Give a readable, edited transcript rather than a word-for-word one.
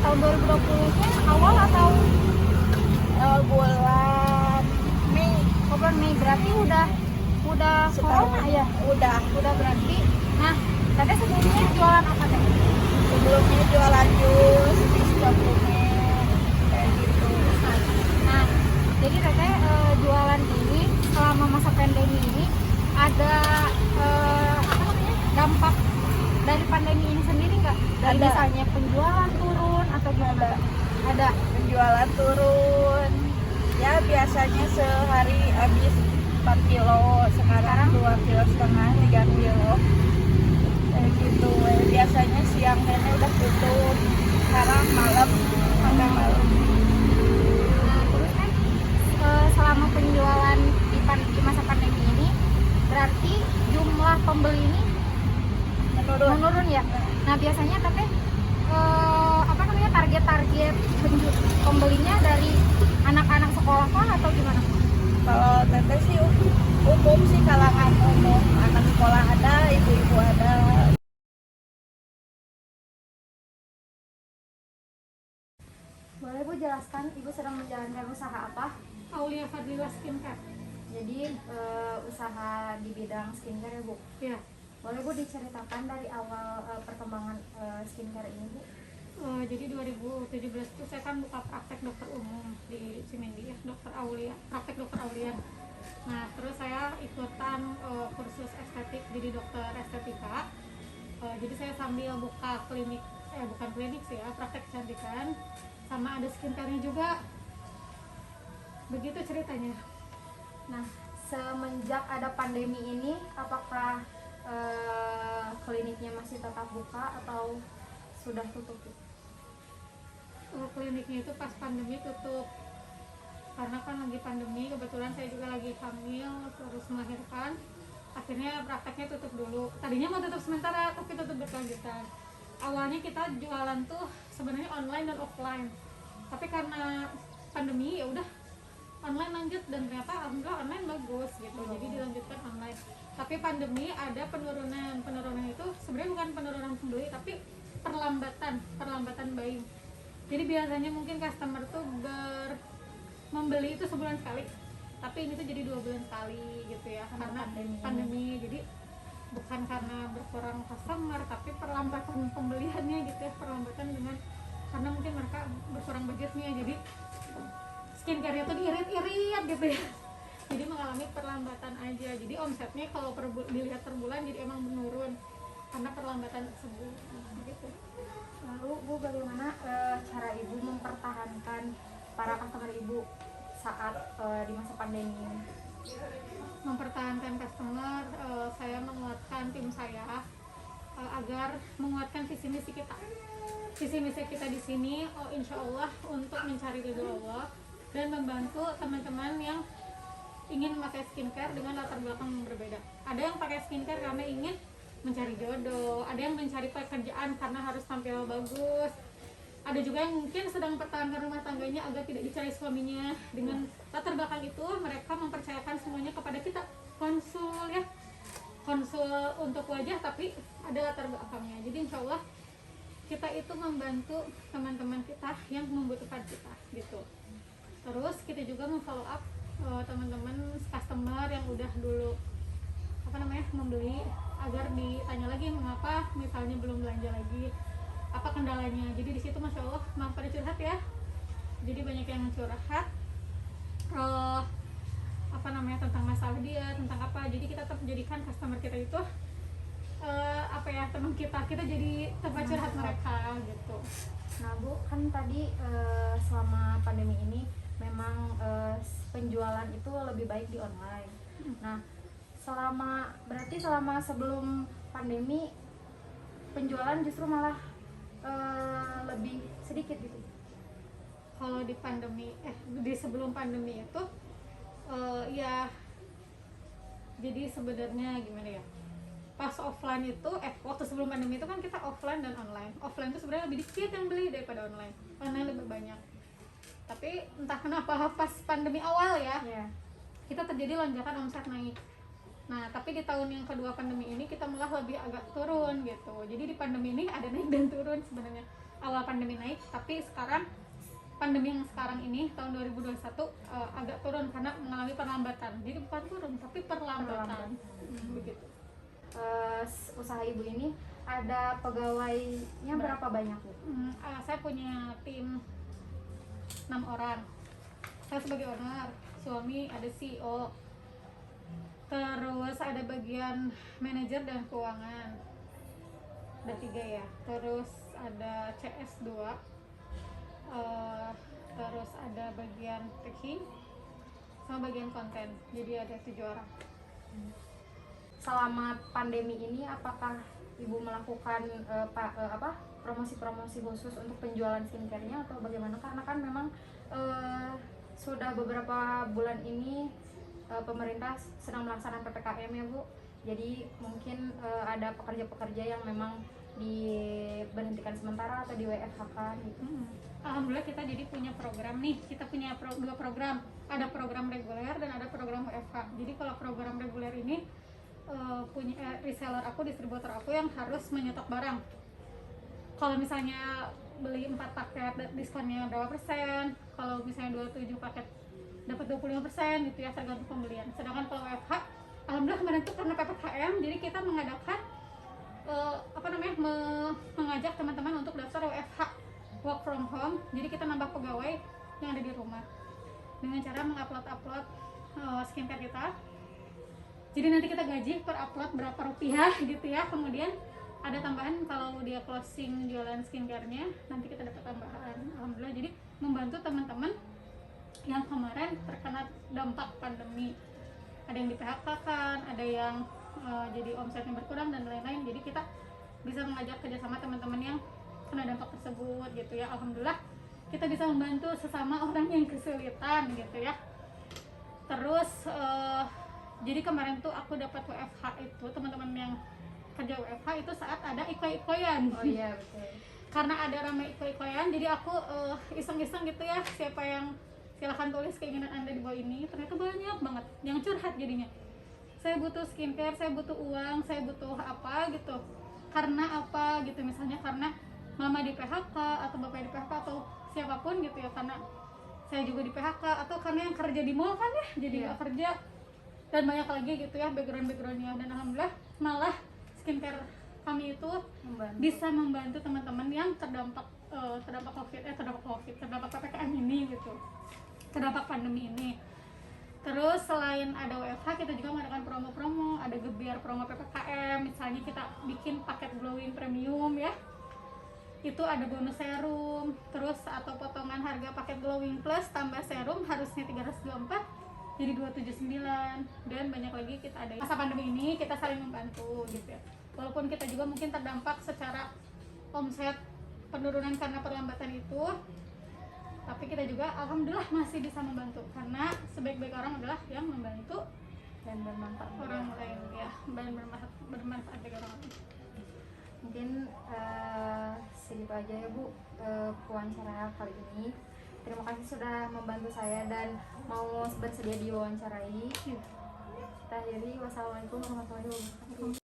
Tahun 2020-nya awal atau bulan Mei. Oh, bulan Mei, berarti udah corona ya? Udah berarti. Nah, Teteh sebelumnya jualan apa Teh? Sebelumnya jualan jus di Sukabumi kayak gitu. Nah, jadi Teteh jualan ini selama masa pandemi ini ada dampak dari pandemi ini sendiri nggak? Dari Ada. misalnya penjualan turun atau gimana? Ada. Penjualan turun. Ya biasanya sehari habis 4 kilo, sekarang 2,5 kilo, 3 kilo. Kayak gitu. Biasanya siang nenek udah tutup. Sekarang malam sampai malam. Nah, terus kan selama penjualan di masa pandemi ini berarti jumlah pembeli ini menurun ya. Nah, biasanya Teteh target pembelinya dari anak-anak sekolah kah atau gimana? Kalau Teteh sih umum sih, kalangan umum, anak sekolah ada, ibu-ibu ada. Boleh Bu jelaskan Ibu sedang menjalankan usaha apa? Aulia Fadlila Skincare. Jadi usaha di bidang skincare ya Bu? Ya. Boleh Bu diceritakan dari awal perkembangan skincare ini Bu? Jadi 2017 itu saya kan buka praktek dokter umum di Cimindi ya, praktek dokter Aulia. Nah, terus saya ikutan kursus estetik jadi dokter estetika. Jadi saya sambil buka klinik, bukan klinik sih ya, praktek kecantikan, sama ada skincare-nya juga. Begitu ceritanya. Nah, semenjak ada pandemi ini, apakah kliniknya masih tetap buka atau sudah tutup? Kliniknya itu pas pandemi tutup, karena kan lagi pandemi, kebetulan saya juga lagi hamil terus melahirkan, akhirnya prakteknya tutup dulu. Tadinya mau tutup sementara tapi tutup berkelanjutan. Awalnya kita jualan tuh sebenarnya online dan offline, tapi karena pandemi ya udah online lanjut, dan ternyata alhamdulillah online bagus gitu. Jadi dilanjutkan online. Tapi pandemi ada penurunan itu sebenarnya bukan penurunan pembeli tapi perlambatan buying. Jadi biasanya mungkin customer tuh membeli itu sebulan sekali, tapi ini tuh jadi 2 bulan sekali gitu ya, karena pandemi. Jadi bukan karena berkurang customer tapi perlambatan pembeliannya gitu ya, perlambatan karena mungkin mereka berkurang budgetnya, jadi skincare-nya tuh diirit-irit gitu ya. Jadi mengalami perlambatan aja. Jadi omsetnya kalau dilihat per bulan jadi emang menurun karena perlambatan tersebut gitu. Lalu Bu, bagaimana cara Ibu mempertahankan para customer Ibu saat di masa pandemi ini? Mempertahankan customer, saya menguatkan tim saya agar menguatkan visi misi kita. Visi misi kita di sini, insya Allah untuk mencari ridho Allah dan membantu teman-teman yang ingin memakai skincare dengan latar belakang yang berbeda. Ada yang pakai skincare karena ingin mencari jodoh, ada yang mencari pekerjaan karena harus tampil bagus, ada juga yang mungkin sedang mempertahankan rumah tangganya agar tidak dicari suaminya. Dengan latar belakang itu mereka mempercayakan semuanya kepada kita, konsul untuk wajah tapi ada latar belakangnya. Jadi insya Allah kita itu membantu teman-teman kita yang membutuhkan kita gitu. Terus kita juga memfollow up teman-teman customer yang udah dulu membeli agar ditanya lagi mengapa misalnya belum belanja lagi, apa kendalanya. Jadi di situ masya Allah maaf pada curhat ya, jadi banyak yang curhat apa namanya tentang masalah dia, tentang apa. Jadi kita tetap jadikan customer kita itu apa ya, teman kita jadi tempat curhat mereka gitu. Nah Bu, kan tadi selama pandemi ini memang penjualan itu lebih baik di online. Nah berarti selama sebelum pandemi penjualan justru malah lebih sedikit gitu. Kalau di pandemi di sebelum pandemi itu ya jadi sebenarnya gimana ya, pas offline itu waktu sebelum pandemi itu kan kita offline dan online. Offline itu sebenarnya lebih dikit yang beli daripada online lebih banyak. Tapi entah kenapa pas pandemi awal ya kita terjadi lonjakan omset naik. Nah tapi di tahun yang kedua pandemi ini kita malah lebih agak turun gitu. Jadi di pandemi ini ada naik dan turun sebenarnya. Awal pandemi naik, tapi sekarang pandemi yang sekarang ini tahun 2021 agak turun karena mengalami perlambatan. Jadi bukan turun tapi perlambatan. Begitu. Usaha ibu ini ada pegawainya berapa banyak Bu? Saya punya tim 6 orang. Saya sebagai owner, suami ada CEO, terus ada bagian manajer dan keuangan, ada 3 ya, terus ada CS 2, terus ada bagian packing sama bagian konten, jadi ada 7 orang. Selama pandemi ini apakah ibu melakukan promosi-promosi khusus untuk penjualan skincare-nya atau bagaimana? Karena kan memang sudah beberapa bulan ini pemerintah sedang melaksanakan PPKM ya Bu. Jadi mungkin ada pekerja-pekerja yang memang diberhentikan sementara atau di WFH gitu. Alhamdulillah kita jadi punya program nih. Kita punya 2 program. Ada program reguler dan ada program WFH. Jadi kalau program reguler ini punya reseller aku, distributor aku yang harus menyetok barang. Kalau misalnya beli 4 paket diskonnya berapa persen, kalau misalnya 27 paket dapat 25% gitu ya, tergantung pembelian. Sedangkan kalau WFH, alhamdulillah kemarin itu karena PPKM, jadi kita mengadakan mengajak teman-teman untuk daftar WFH, work from home. Jadi kita nambah pegawai yang ada di rumah dengan cara mengupload skincare kita. Jadi nanti kita gaji per upload berapa rupiah gitu ya. Kemudian ada tambahan kalau dia closing jualan skincare-nya, nanti kita dapat tambahan. Alhamdulillah jadi membantu teman-teman yang kemarin terkena dampak pandemi. Ada yang di PHK kan, ada yang jadi omsetnya berkurang dan lain-lain. Jadi kita bisa mengajak kerjasama teman-teman yang kena dampak tersebut gitu ya. Alhamdulillah kita bisa membantu sesama orang yang kesulitan gitu ya. Terus jadi kemarin tuh aku dapat WFH itu, teman-teman yang kerja WFH itu saat ada iko-ikoyan. Oh iya betul. Karena ada ramai iko-ikoyan, jadi aku iseng-iseng gitu ya, siapa yang silahkan tulis keinginan Anda di bawah ini. Ternyata banyak banget yang curhat jadinya. Saya butuh skincare, saya butuh uang, saya butuh apa gitu. Karena apa gitu, misalnya karena mama di PHK atau bapak di PHK atau siapapun gitu ya, karena saya juga di PHK atau karena yang kerja di mall kan ya, jadi nggak kerja. Dan banyak lagi gitu ya background-backgroundnya. Dan alhamdulillah malah skincare kami itu bisa membantu teman-teman yang terdampak terdampak PPKM ini gitu, terdampak pandemi ini. Terus selain ada WFH, kita juga mengadakan promo-promo, ada gebiar promo PPKM, misalnya kita bikin paket glowing premium ya, itu ada bonus serum, terus atau potongan harga paket glowing plus tambah serum harusnya 324 jadi 279. Dan banyak lagi kita ada masa pandemi ini kita saling membantu gitu ya. Walaupun kita juga mungkin terdampak secara omset penurunan karena perlambatan itu, tapi kita juga alhamdulillah masih bisa membantu karena sebaik-baik orang adalah yang membantu Dan bermanfaat orang lain ya, dan bermanfaat bagi orang lain. Mungkin segitu aja ya Bu wawancara kali ini. Terima kasih sudah membantu saya dan mau bersedia diwawancarai. Kita akhiri. Wassalamualaikum warahmatullahi wabarakatuh.